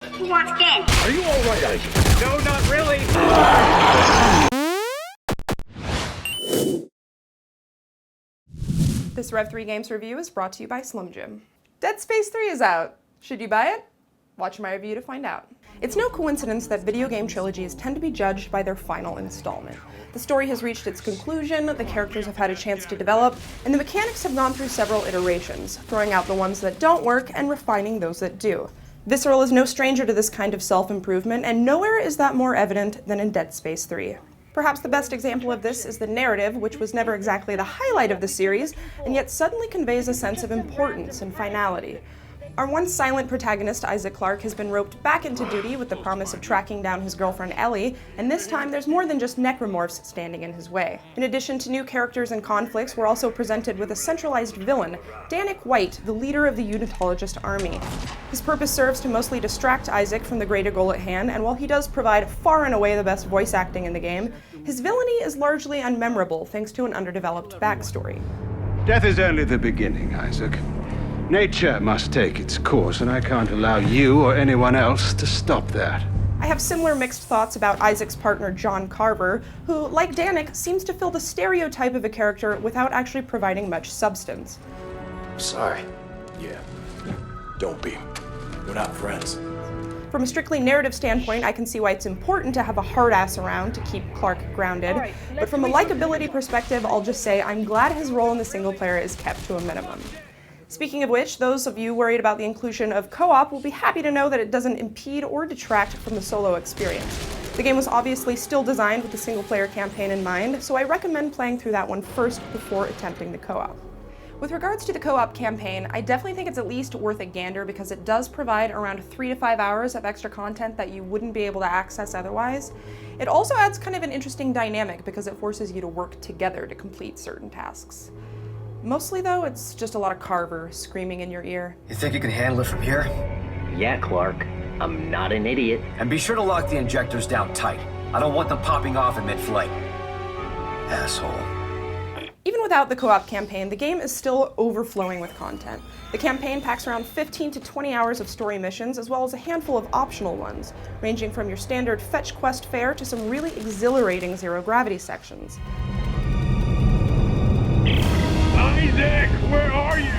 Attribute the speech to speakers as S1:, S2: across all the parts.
S1: Who wants this?
S2: Are you all right, Isaac?
S3: No, not really.
S4: This Rev 3 Games review is brought to you by Slim Jim. Dead Space 3 is out. Should you buy it? Watch my review to find out. It's no coincidence that video game trilogies tend to be judged by their final installment. The story has reached its conclusion, the characters have had a chance to develop, and the mechanics have gone through several iterations, throwing out the ones that don't work and refining those that do. Visceral is no stranger to this kind of self-improvement, and nowhere is that more evident than in Dead Space 3. Perhaps the best example of this is the narrative, which was never exactly the highlight of the series, and yet suddenly conveys a sense of importance and finality. Our once silent protagonist, Isaac Clarke, has been roped back into duty with the promise of tracking down his girlfriend Ellie, and this time there's more than just necromorphs standing in his way. In addition to new characters and conflicts, we're also presented with a centralized villain, Danik White, the leader of the Unitologist army. His purpose serves to mostly distract Isaac from the greater goal at hand, and while he does provide far and away the best voice acting in the game, his villainy is largely unmemorable thanks to an underdeveloped backstory.
S5: Death is only the beginning, Isaac. Nature must take its course, and I can't allow you or anyone else to stop that.
S4: I have similar mixed thoughts about Isaac's partner, John Carver, who, like Danik, seems to fill the stereotype of a character without actually providing much substance.
S2: Sorry. Yeah. Don't be. We're not friends.
S4: From a strictly narrative standpoint, I can see why it's important to have a hard ass around to keep Clarke grounded, but from a likability perspective, I'll just say I'm glad his role in the single player is kept to a minimum. Speaking of which, those of you worried about the inclusion of co-op will be happy to know that it doesn't impede or detract from the solo experience. The game was obviously still designed with the single-player campaign in mind, so I recommend playing through that one first before attempting the co-op. With regards to the co-op campaign, I definitely think it's at least worth a gander because it does provide around 3 to 5 hours of extra content that you wouldn't be able to access otherwise. It also adds kind of an interesting dynamic because it forces you to work together to complete certain tasks. Mostly, though, it's just a lot of Carver screaming in your ear.
S6: You think you can handle it from here?
S7: Yeah, Clarke. I'm not an idiot.
S6: And be sure to lock the injectors down tight. I don't want them popping off in mid-flight. Asshole.
S4: Even without the co-op campaign, the game is still overflowing with content. The campaign packs around 15 to 20 hours of story missions, as well as a handful of optional ones, ranging from your standard fetch quest fare to some really exhilarating zero-gravity sections.
S2: Isaac, where are you?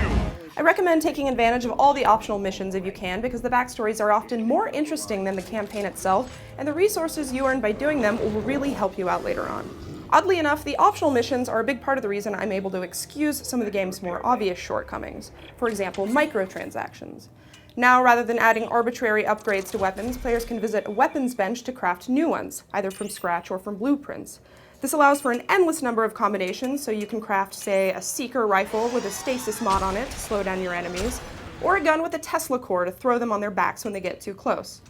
S4: I recommend taking advantage of all the optional missions if you can, because the backstories are often more interesting than the campaign itself, and the resources you earn by doing them will really help you out later on. Oddly enough, the optional missions are a big part of the reason I'm able to excuse some of the game's more obvious shortcomings. For example, microtransactions. Now, rather than adding arbitrary upgrades to weapons, players can visit a weapons bench to craft new ones, either from scratch or from blueprints. This allows for an endless number of combinations, so you can craft, say, a Seeker rifle with a stasis mod on it to slow down your enemies, or a gun with a Tesla core to throw them on their backs when they get too close.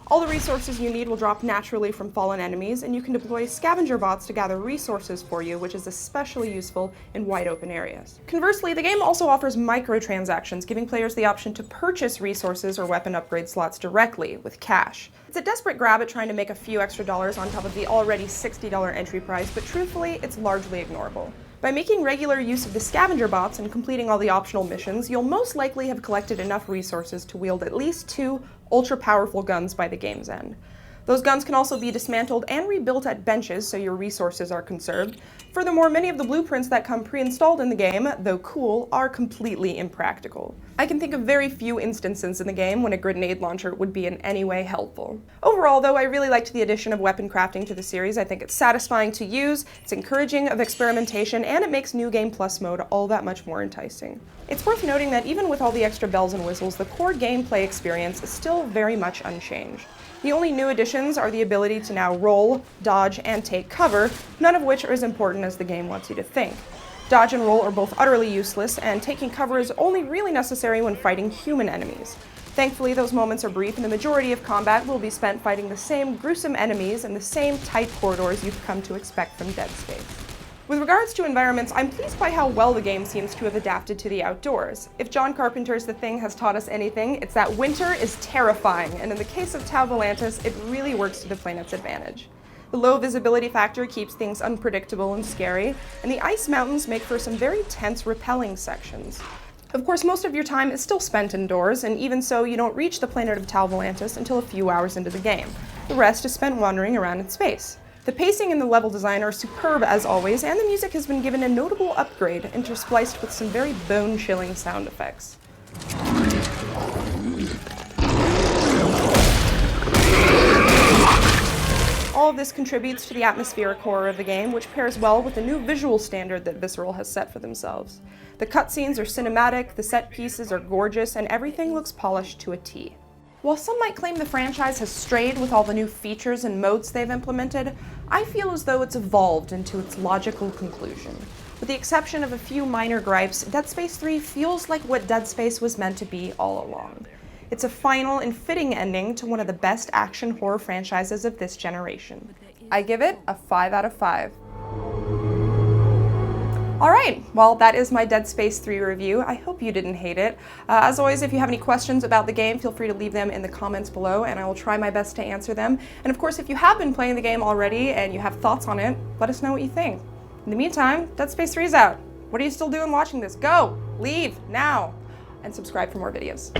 S4: All the resources you need will drop naturally from fallen enemies, and you can deploy scavenger bots to gather resources for you, which is especially useful in wide open areas. Conversely, the game also offers microtransactions, giving players the option to purchase resources or weapon upgrade slots directly with cash. It's a desperate grab at trying to make a few extra dollars on top of the already $60 entry price, but truthfully, it's largely ignorable. By making regular use of the scavenger bots and completing all the optional missions, you'll most likely have collected enough resources to wield at least 2 ultra-powerful guns by the game's end. Those guns can also be dismantled and rebuilt at benches, so your resources are conserved. Furthermore, many of the blueprints that come pre-installed in the game, though cool, are completely impractical. I can think of very few instances in the game when a grenade launcher would be in any way helpful. Overall, though, I really liked the addition of weapon crafting to the series. I think it's satisfying to use, it's encouraging of experimentation, and it makes New Game Plus mode all that much more enticing. It's worth noting that even with all the extra bells and whistles, the core gameplay experience is still very much unchanged. The only new additions are the ability to now roll, dodge, and take cover, none of which are as important as the game wants you to think. Dodge and roll are both utterly useless, and taking cover is only really necessary when fighting human enemies. Thankfully, those moments are brief, and the majority of combat will be spent fighting the same gruesome enemies in the same tight corridors you've come to expect from Dead Space. With regards to environments, I'm pleased by how well the game seems to have adapted to the outdoors. If John Carpenter's The Thing has taught us anything, it's that winter is terrifying, and in the case of Tau Volantis, it really works to the planet's advantage. The low visibility factor keeps things unpredictable and scary, and the ice mountains make for some very tense, repelling sections. Of course, most of your time is still spent indoors, and even so, you don't reach the planet of Tal Volantis until a few hours into the game. The rest is spent wandering around in space. The pacing and the level design are superb as always, and the music has been given a notable upgrade, interspliced with some very bone-chilling sound effects. All of this contributes to the atmospheric horror of the game, which pairs well with the new visual standard that Visceral has set for themselves. The cutscenes are cinematic, the set pieces are gorgeous, and everything looks polished to a T. While some might claim the franchise has strayed with all the new features and modes they've implemented, I feel as though it's evolved into its logical conclusion. With the exception of a few minor gripes, Dead Space 3 feels like what Dead Space was meant to be all along. It's a final and fitting ending to one of the best action horror franchises of this generation. I give it a 5 out of 5. Alright, well that is my Dead Space 3 review. I hope you didn't hate it. As always, if you have any questions about the game, feel free to leave them in the comments below and I will try my best to answer them. And of course, if you have been playing the game already and you have thoughts on it, let us know what you think. In the meantime, Dead Space 3 is out. What are you still doing watching this? Go! Leave! Now! And subscribe for more videos.